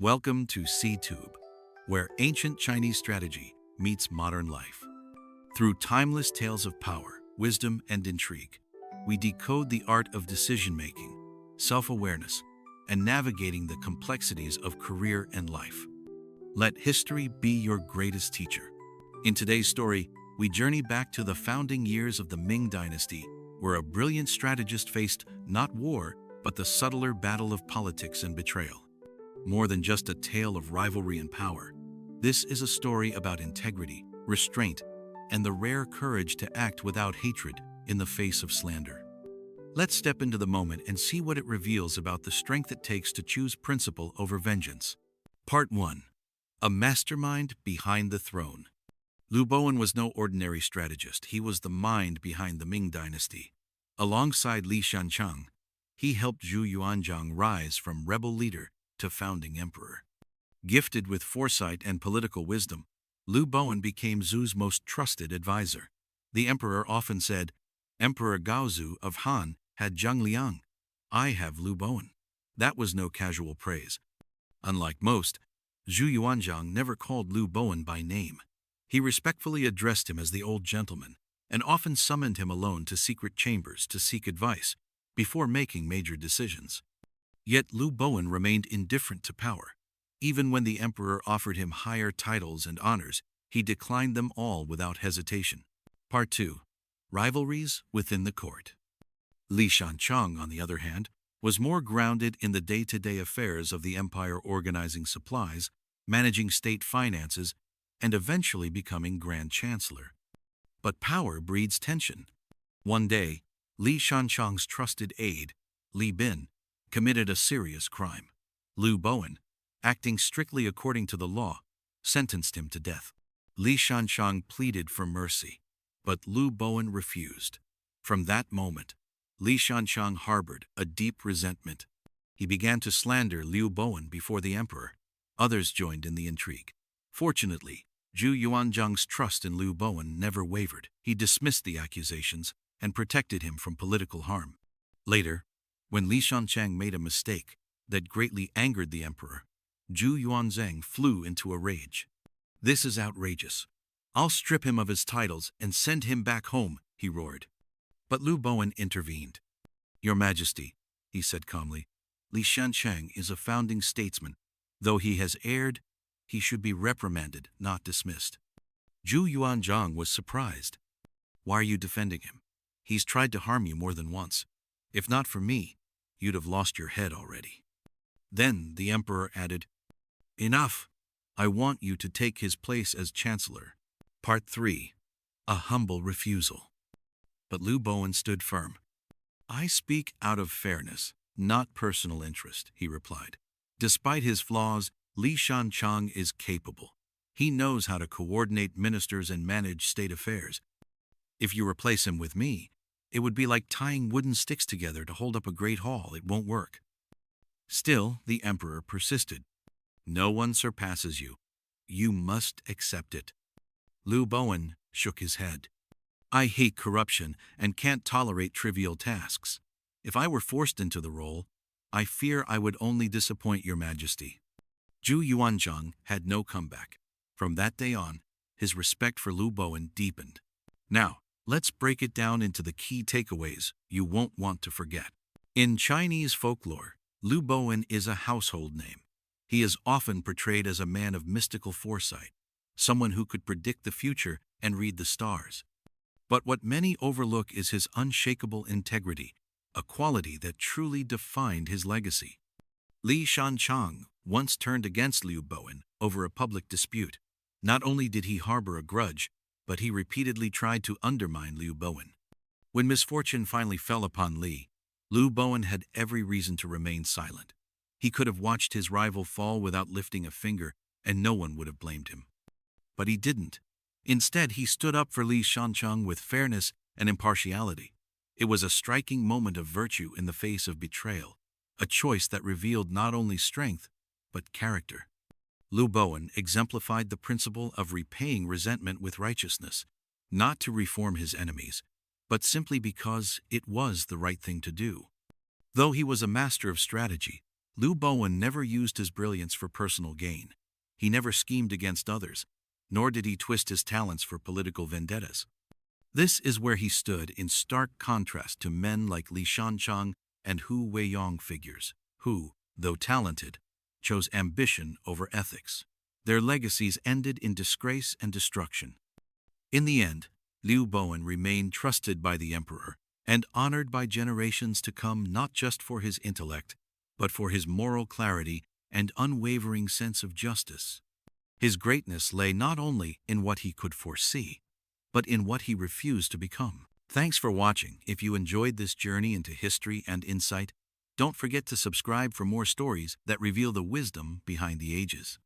Welcome to C.Tube, where ancient Chinese strategy meets modern life. Through timeless tales of power, wisdom, and intrigue, we decode the art of decision-making, self-awareness, and navigating the complexities of career and life. Let history be your greatest teacher. In today's story, we journey back to the founding years of the Ming Dynasty, where a brilliant strategist faced not war, but the subtler battle of politics and betrayal. More than just a tale of rivalry and power, this is a story about integrity, restraint, and the rare courage to act without hatred in the face of slander. Let's step into the moment and see what it reveals about the strength it takes to choose principle over vengeance. Part 1. A mastermind behind the throne. Liu Bowen was no ordinary strategist. He was the mind behind the Ming Dynasty. Alongside Li Shanchang, he helped Zhu Yuanzhang rise from rebel leader to founding emperor. Gifted with foresight and political wisdom, Liu Bowen became Zhu's most trusted advisor. The emperor often said, "Emperor Gaozu of Han had Zhang Liang. I have Liu Bowen." That was no casual praise. Unlike most, Zhu Yuanzhang never called Liu Bowen by name. He respectfully addressed him as the old gentleman, and often summoned him alone to secret chambers to seek advice before making major decisions. Yet Liu Bowen remained indifferent to power. Even when the emperor offered him higher titles and honors, he declined them all without hesitation. Part 2. Rivalries within the court. Li Shanchang, on the other hand, was more grounded in the day-to-day affairs of the empire, organizing supplies, managing state finances, and eventually becoming Grand Chancellor. But power breeds tension. One day, Li Shanchang's trusted aide, Li Bin, committed a serious crime. Liu Bowen, acting strictly according to the law, sentenced him to death. Li Shanchang pleaded for mercy, but Liu Bowen refused. From that moment, Li Shanchang harbored a deep resentment. He began to slander Liu Bowen before the emperor. Others joined in the intrigue. Fortunately, Zhu Yuanzhang's trust in Liu Bowen never wavered. He dismissed the accusations and protected him from political harm. Later, when Li Shanchang made a mistake that greatly angered the emperor, Zhu Yuanzhang flew into a rage. "This is outrageous. I'll strip him of his titles and send him back home," he roared. But Liu Bowen intervened. "Your Majesty," he said calmly, "Li Shanchang is a founding statesman. Though he has erred, he should be reprimanded, not dismissed." Zhu Yuanzhang was surprised. "Why are you defending him? He's tried to harm you more than once. If not for me, you'd have lost your head already." Then the emperor added, "Enough. I want you to take his place as chancellor." Part 3. A humble refusal. But Liu Bowen stood firm. "I speak out of fairness, not personal interest," he replied. Despite his flaws, Li Shanchang is capable. He knows how to coordinate ministers and manage state affairs. If you replace him with me, it would be like tying wooden sticks together to hold up a great hall. It won't work." Still, the emperor persisted. "No one surpasses you. You must accept it." Liu Bowen shook his head. "I hate corruption and can't tolerate trivial tasks. If I were forced into the role, I fear I would only disappoint your Majesty." Zhu Yuanzhang had no comeback. From that day on, his respect for Liu Bowen deepened. Now, let's break it down into the key takeaways you won't want to forget. In Chinese folklore, Liu Bowen is a household name. He is often portrayed as a man of mystical foresight, someone who could predict the future and read the stars. But what many overlook is his unshakable integrity, a quality that truly defined his legacy. Li Shanchang once turned against Liu Bowen over a public dispute. Not only did he harbor a grudge, but he repeatedly tried to undermine Liu Bowen. When misfortune finally fell upon Liu Bowen had every reason to remain silent. He could have watched his rival fall without lifting a finger, and no one would have blamed him. But he didn't. Instead, he stood up for Li Shanchang with fairness and impartiality. It was a striking moment of virtue in the face of betrayal, a choice that revealed not only strength, but character. Liu Bowen exemplified the principle of repaying resentment with righteousness, not to reform his enemies, but simply because it was the right thing to do. Though he was a master of strategy, Liu Bowen never used his brilliance for personal gain. He never schemed against others, nor did he twist his talents for political vendettas. This is where he stood in stark contrast to men like Li Shanchang and Hu Weiyong, figures who, though talented, chose ambition over ethics. Their legacies ended in disgrace and destruction. In the end, Liu Bowen remained trusted by the emperor and honored by generations to come, not just for his intellect, but for his moral clarity and unwavering sense of justice. His greatness lay not only in what he could foresee, but in what he refused to become. Thanks for watching. If you enjoyed this journey into history and insight, don't forget to subscribe for more stories that reveal the wisdom behind the ages.